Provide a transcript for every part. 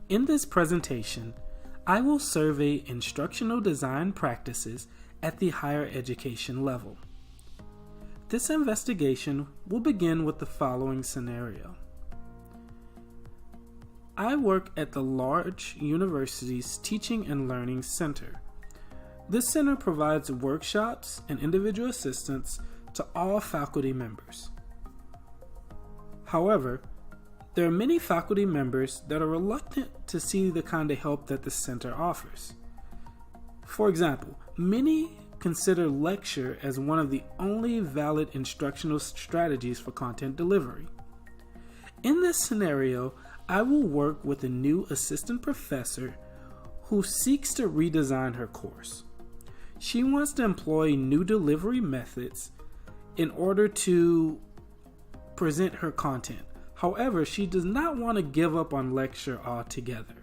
In this presentation, I will survey instructional design practices at the higher education level. This investigation will begin with the following scenario. I work at the large university's Teaching and Learning Center. This center provides workshops and individual assistance to all faculty members. However, there are many faculty members that are reluctant to see the kind of help that the center offers. For example, many consider lecture as one of the only valid instructional strategies for content delivery. In this scenario, I will work with a new assistant professor who seeks to redesign her course. She wants to employ new delivery methods in order to present her content. However, she does not want to give up on lecture altogether.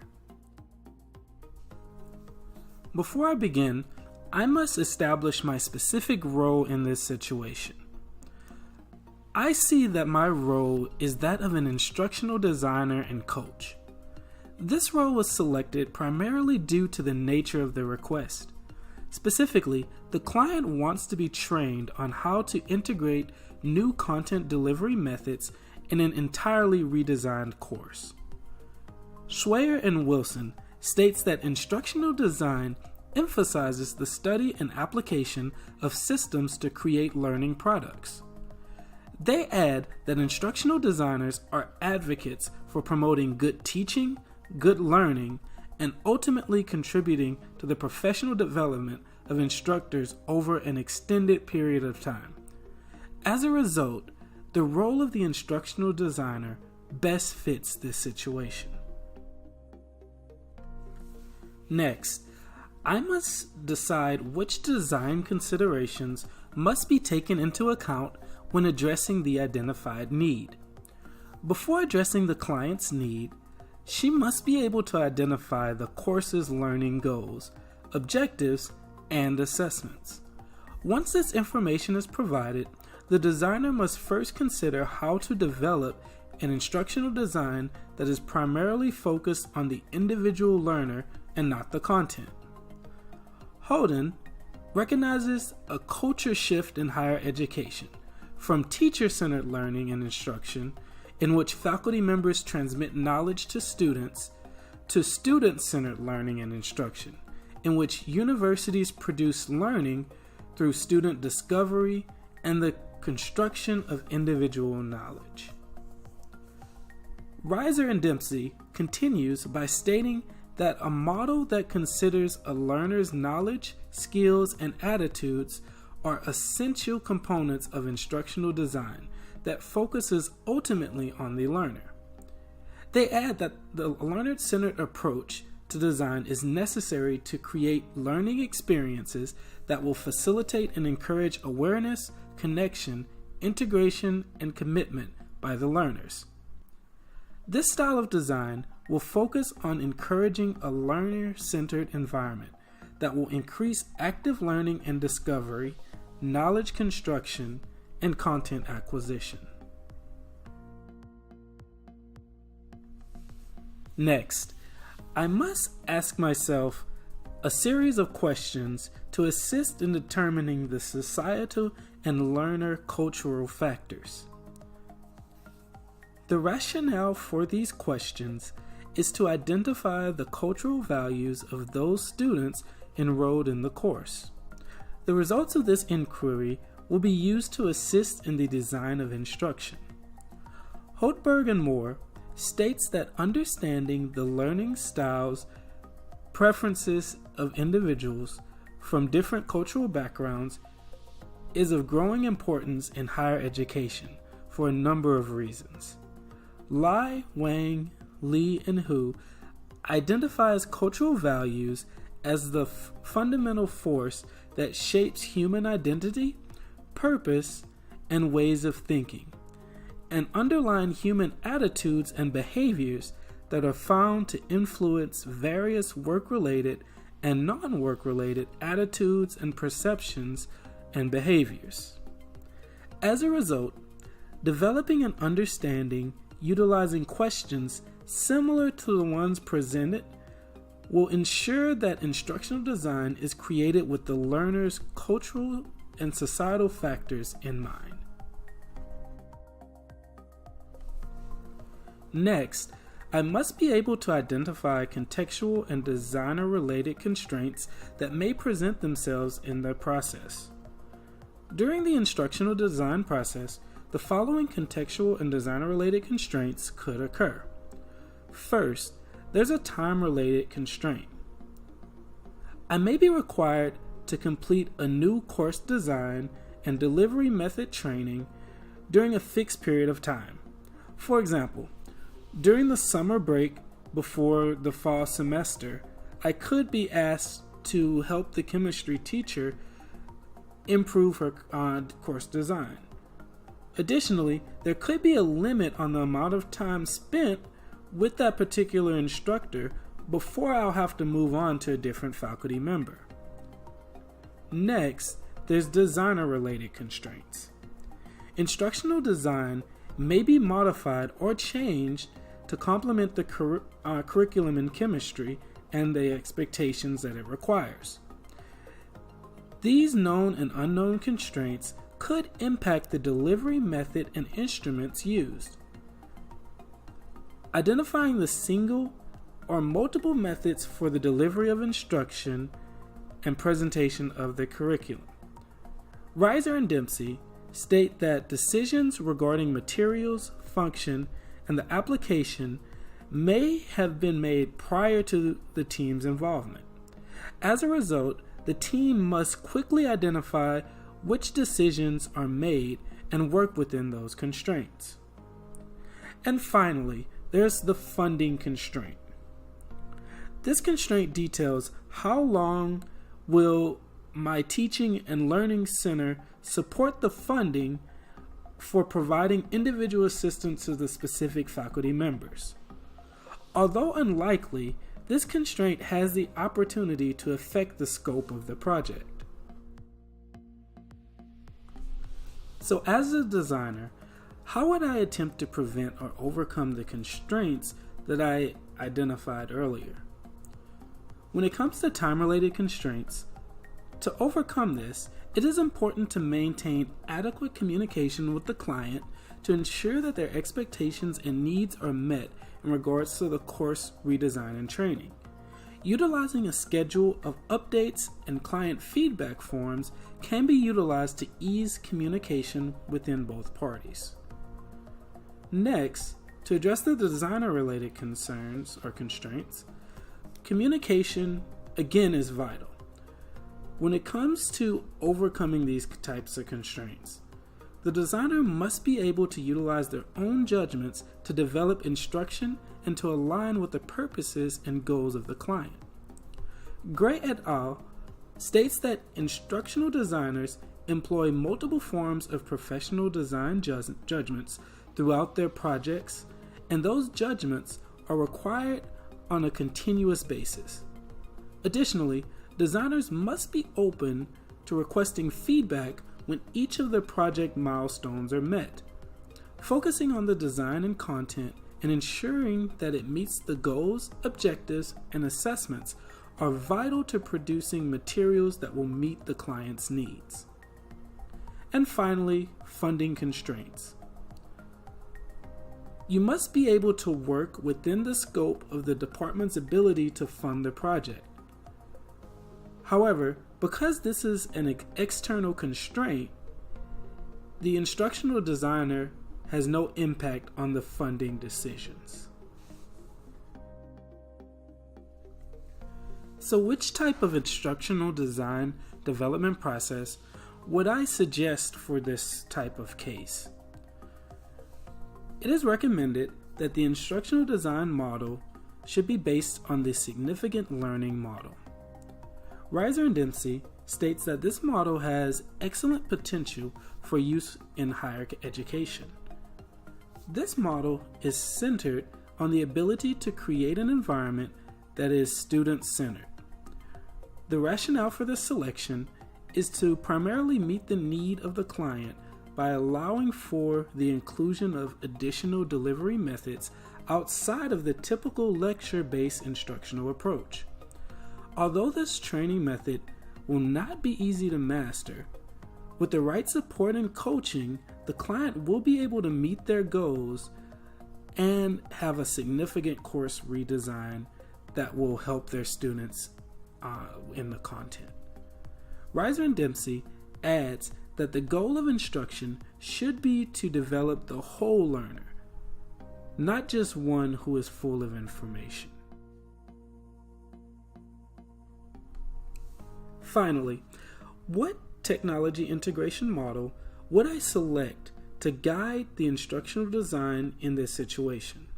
Before I begin, I must establish my specific role in this situation. I see that my role is that of an instructional designer and coach. This role was selected primarily due to the nature of the request. Specifically, the client wants to be trained on how to integrate new content delivery methods in an entirely redesigned course. Schweyer and Wilson states that instructional design emphasizes the study and application of systems to create learning products. They add that instructional designers are advocates for promoting good teaching, good learning, and ultimately contributing to the professional development of instructors over an extended period of time. As a result, the role of the instructional designer best fits this situation. Next, I must decide which design considerations must be taken into account when addressing the identified need. Before addressing the client's need, she must be able to identify the course's learning goals, objectives, and assessments. Once this information is provided, the designer must first consider how to develop an instructional design that is primarily focused on the individual learner and not the content. Holden recognizes a culture shift in higher education from teacher-centered learning and instruction, in which faculty members transmit knowledge to students, to student-centered learning and instruction, in which universities produce learning through student discovery and the construction of individual knowledge. Reiser and Dempsey continues by stating that a model that considers a learner's knowledge, skills, and attitudes are essential components of instructional design that focuses ultimately on the learner. They add that the learner-centered approach to design is necessary to create learning experiences that will facilitate and encourage awareness, connection, integration, and commitment by the learners. This style of design will focus on encouraging a learner-centered environment that will increase active learning and discovery, knowledge construction, and content acquisition. Next, I must ask myself a series of questions to assist in determining the societal and learner cultural factors. The rationale for these questions is to identify the cultural values of those students enrolled in the course. The results of this inquiry will be used to assist in the design of instruction. Holtberg and Moore states that understanding the learning styles, preferences of individuals from different cultural backgrounds is of growing importance in higher education for a number of reasons. Lai, Wang, Lee, and Hu identifies cultural values as the fundamental force that shapes human identity, purpose, and ways of thinking, and underline human attitudes and behaviors that are found to influence various work-related and non-work-related attitudes and perceptions and behaviors. As a result, developing an understanding utilizing questions similar to the ones presented, will ensure that instructional design is created with the learner's cultural and societal factors in mind. Next, I must be able to identify contextual and designer-related constraints that may present themselves in the process. During the instructional design process, the following contextual and designer-related constraints could occur. First, there's a time-related constraint. I may be required to complete a new course design and delivery method training during a fixed period of time. For example, during the summer break before the fall semester, I could be asked to help the chemistry teacher improve her course design. Additionally, there could be a limit on the amount of time spent with that particular instructor before I'll have to move on to a different faculty member. Next, there's designer-related constraints. Instructional design may be modified or changed to complement the curriculum in chemistry and the expectations that it requires. These known and unknown constraints could impact the delivery method and instruments used. Identifying the single or multiple methods for the delivery of instruction and presentation of the curriculum. Reiser and Dempsey state that decisions regarding materials, function, and the application may have been made prior to the team's involvement. As a result, the team must quickly identify which decisions are made and work within those constraints. And finally, there's the funding constraint. This constraint details how long will my teaching and learning center support the funding for providing individual assistance to the specific faculty members. Although unlikely, this constraint has the opportunity to affect the scope of the project. So as a designer, how would I attempt to prevent or overcome the constraints that I identified earlier? When it comes to time-related constraints, to overcome this, it is important to maintain adequate communication with the client to ensure that their expectations and needs are met in regards to the course redesign and training. Utilizing a schedule of updates and client feedback forms can be utilized to ease communication within both parties. Next, to address the designer-related concerns or constraints, communication again is vital. When it comes to overcoming these types of constraints, the designer must be able to utilize their own judgments to develop instruction and to align with the purposes and goals of the client. Gray et al. States that instructional designers employ multiple forms of professional design judgments throughout their projects, and those judgments are required on a continuous basis. Additionally, designers must be open to requesting feedback when each of their project milestones are met, focusing on the design and content and ensuring that it meets the goals, objectives, and assessments are vital to producing materials that will meet the client's needs. And finally, funding constraints. You must be able to work within the scope of the department's ability to fund the project. However, because this is an external constraint, the instructional designer has no impact on the funding decisions. So which type of instructional design development process would I suggest for this type of case? It is recommended that the instructional design model should be based on the significant learning model. Reiser and Dempsey states that this model has excellent potential for use in higher education. This model is centered on the ability to create an environment that is student-centered. The rationale for this selection is to primarily meet the need of the client by allowing for the inclusion of additional delivery methods outside of the typical lecture-based instructional approach. Although this training method will not be easy to master, with the right support and coaching, the client will be able to meet their goals and have a significant course redesign that will help their students in the content. Reiser and Dempsey adds that the goal of instruction should be to develop the whole learner, not just one who is full of information. Finally, what technology integration model would I select to guide the instructional design in this situation?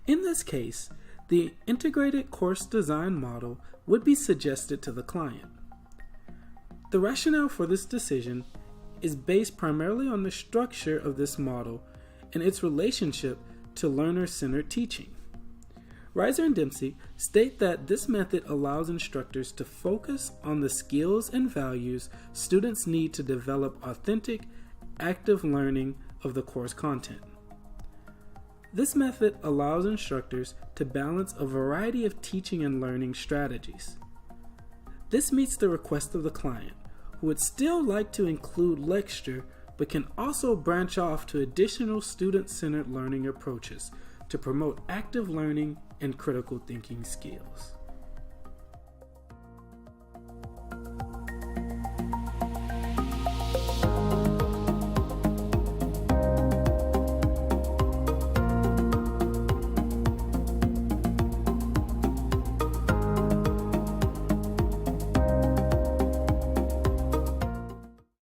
In this case, the integrated course design model would be suggested to the client. The rationale for this decision is based primarily on the structure of this model and its relationship to learner-centered teaching. Reiser and Dempsey state that this method allows instructors to focus on the skills and values students need to develop authentic, active learning of the course content. This method allows instructors to balance a variety of teaching and learning strategies. This meets the request of the client, who would still like to include lecture but can also branch off to additional student-centered learning approaches to promote active learning and critical thinking skills.